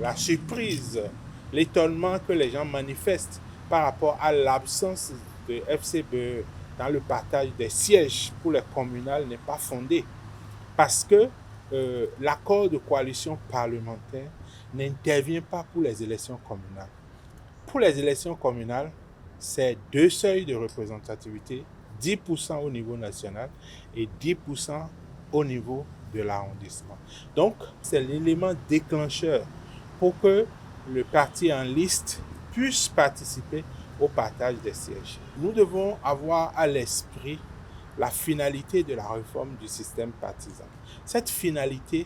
la surprise, l'étonnement que les gens manifestent par rapport à l'absence de FCBE dans le partage des sièges pour les communales n'est pas fondé. Parce que l'accord de coalition parlementaire n'intervient pas pour les élections communales. Pour les élections communales, c'est 2 seuils de représentativité, 10% au niveau national et 10% au niveau de l'arrondissement. Donc, c'est l'élément déclencheur pour que le parti en liste puisse participer au partage des sièges. Nous devons avoir à l'esprit la finalité de la réforme du système partisan. Cette finalité,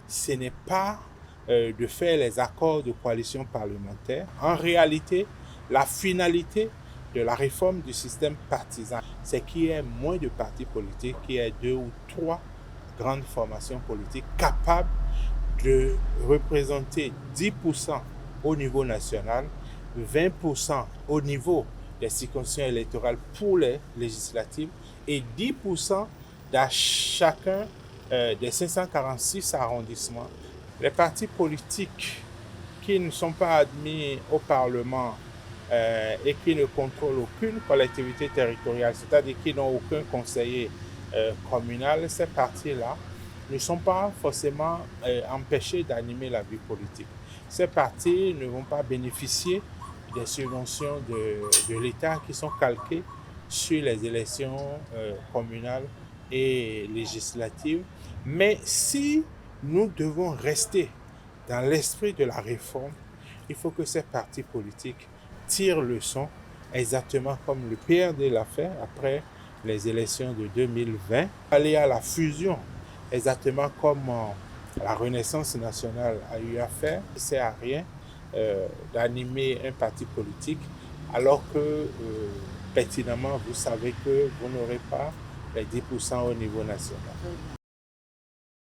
ce n'est pas de faire les accords de coalition parlementaire. En réalité, la finalité de la réforme du système partisan, c'est qu'il y ait moins de partis politiques, qu'il y ait 2 ou 3 grandes formations politiques capables de représenter 10% au niveau national, 20% au niveau des circonscriptions électorales pour les législatives et 10% dans chacun des 546 arrondissements. Les partis politiques qui ne sont pas admis au Parlement et qui ne contrôlent aucune collectivité territoriale, c'est-à-dire qui n'ont aucun conseiller communal, ces partis-là ne sont pas forcément empêchés d'animer la vie politique. Ces partis ne vont pas bénéficier des subventions de l'État qui sont calquées sur les élections communales et législatives. Mais si nous devons rester dans l'esprit de la réforme, il faut que ces partis politiques tirent leçon, exactement comme le PRD l'a fait après les élections de 2020, aller à la fusion, exactement comme la Renaissance nationale a eu à faire. Il ne sert à rien d'animer un parti politique alors que pertinemment vous savez que vous n'aurez pas les 10% au niveau national.